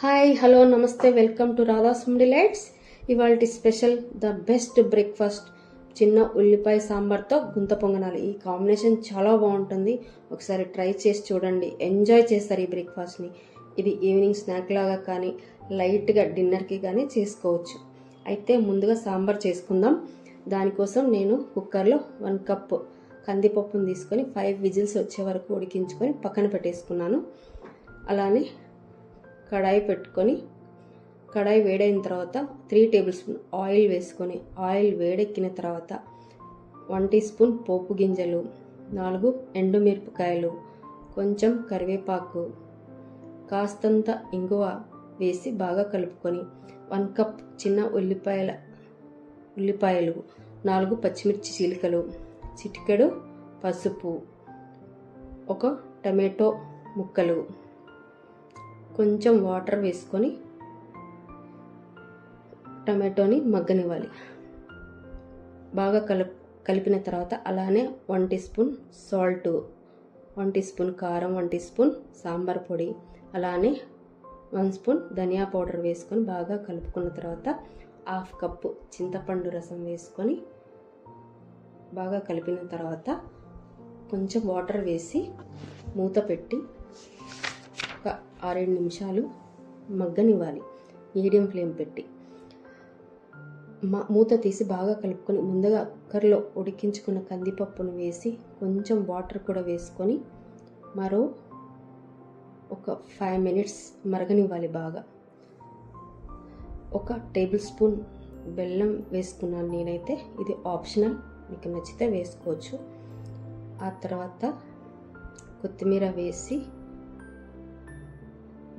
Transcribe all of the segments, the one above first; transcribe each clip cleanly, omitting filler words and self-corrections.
Hi hello నమస్తే welcome to Radha's delights. ఇవాళ special the best breakfast చిన్న ఉల్లిపాయ సాంబార్తో గుంత పొంగనాలు. ఈ కాంబినేషన్ చాలా బాగుంటుంది. ఒకసారి ట్రై చేసి చూడండి, ఎంజాయ్ చేస్తారు ఈ బ్రేక్ఫాస్ట్ని. ఇది ఈవినింగ్ స్నాక్ లాగా కానీ లైట్గా డిన్నర్కి కానీ చేసుకోవచ్చు. అయితే ముందుగా సాంబార్ చేసుకుందాం. దానికోసం నేను కుక్కర్లో 1 కప్ కందిపప్పును తీసుకొని 5 విజిల్స్ వచ్చే వరకు ఉడికించుకొని పక్కన పెట్టేసుకున్నాను. అలానే కడాయి పెట్టుకొని కడాయి వేడైన తర్వాత 3 టేబుల్ స్పూన్ ఆయిల్ వేసుకొని ఆయిల్ వేడెక్కిన తర్వాత 1 టీ స్పూన్ పోపు గింజలు, 4 ఎండుమిరపకాయలు, కొంచెం కరివేపాకు, కాస్తంత ఇంగువ వేసి బాగా కలుపుకొని 1 కప్ చిన్న ఉల్లిపాయలు, 4 పచ్చిమిర్చి చీలికలు, చిటికెడు పసుపు, 1 టమాటో ముక్కలు, కొంచెం వాటర్ వేసుకొని టమాటోని మగ్గనివ్వాలి. బాగా కలిపిన తర్వాత అలానే 1 teaspoon salt, 1 teaspoon కారం, 1 టీ స్పూన్ సాంబార్ పొడి, అలానే 1 స్పూన్ ధనియా పౌడర్ వేసుకొని బాగా కలుపుకున్న తర్వాత 1/2 కప్పు చింతపండు రసం వేసుకొని బాగా కలిపిన తర్వాత కొంచెం వాటర్ వేసి మూత పెట్టి ఒక 6-7 నిమిషాలు మగ్గనివ్వాలి. మీడియం ఫ్లేమ్ పెట్టి మూత తీసి బాగా కలుపుకొని ముందుగా కుక్కర్లో ఉడికించుకున్న కందిపప్పును వేసి కొంచెం వాటర్ కూడా వేసుకొని మరో ఒక 5 మినిట్స్ మరగనివ్వాలి. బాగా 1 టేబుల్ స్పూన్ బెల్లం వేసుకున్నాను నేనైతే. ఇది ఆప్షనల్, మీకు నచ్చితే వేసుకోవచ్చు. ఆ తర్వాత కొత్తిమీర వేసి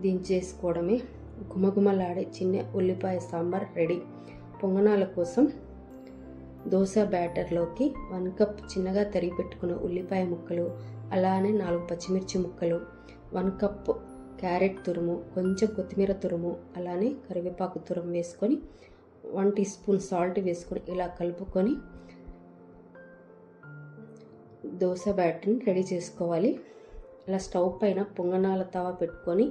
దించేసుకోవడమే. గుమగుమలాడే చిన్న ఉల్లిపాయ సాంబార్ రెడీ. పొంగనాల కోసం దోశ బ్యాటర్లోకి 1 కప్ చిన్నగా తరిగి పెట్టుకున్న ఉల్లిపాయ ముక్కలు, అలానే 4 పచ్చిమిర్చి ముక్కలు, 1 కప్ క్యారెట్ తురుము, కొంచెం కొత్తిమీర తురుము, అలానే కరివేపాకు తురుము వేసుకొని 1 టీ స్పూన్ సాల్ట్ వేసుకొని ఇలా కలుపుకొని దోశ బ్యాటర్ని రెడీ చేసుకోవాలి. అలా స్టవ్ పైన పొంగనాల తవ పెట్టుకొని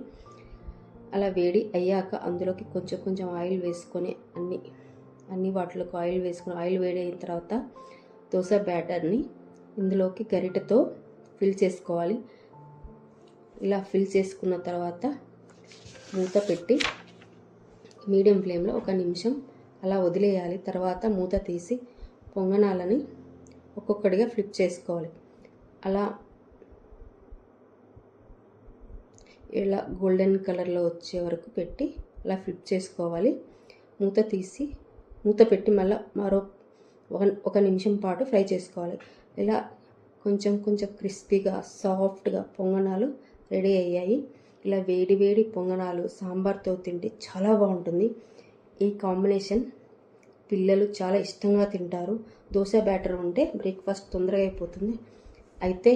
అలా వేడి అయ్యాక అందులోకి కొంచెం ఆయిల్ వేసుకొని అన్ని వాటిలోకి ఆయిల్ వేసుకొని ఆయిల్ వేడి అయిన తర్వాత దోశ బ్యాటర్ని ఇందులోకి గరిటెతో ఫిల్ చేసుకోవాలి. ఇలా ఫిల్ చేసుకున్న తర్వాత మూత పెట్టి మీడియం ఫ్లేమ్లో 1 నిమిషం అలా వదిలేయాలి. తర్వాత మూత తీసి పొంగనాలని ఒక్కొక్కటిగా ఫ్లిప్ చేసుకోవాలి. అలా ఇలా గోల్డెన్ కలర్లో వచ్చే వరకు పెట్టి అలా ఫ్లిప్ చేసుకోవాలి. మూత పెట్టి మళ్ళీ మరో 1 నిమిషం పాటు ఫ్రై చేసుకోవాలి. ఇలా కొంచెం క్రిస్పీగా సాఫ్ట్గా పొంగనాలు రెడీ అయ్యాయి. ఇలా వేడి పొంగనాలు సాంబార్తో తింటే చాలా బాగుంటుంది. ఈ కాంబినేషన్ పిల్లలు చాలా ఇష్టంగా తింటారు. దోశ బ్యాటర్ ఉంటే బ్రేక్ఫాస్ట్ తొందరగా అయిపోతుంది. అయితే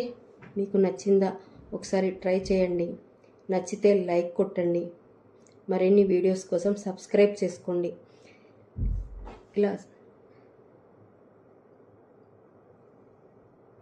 మీకు నచ్చిందా? ఒకసారి ట్రై చేయండి. నచ్చితే లైక్ కొట్టండి. మరిన్ని వీడియోస్ కోసం సబ్స్క్రైబ్ చేసుకోండి. ఇలా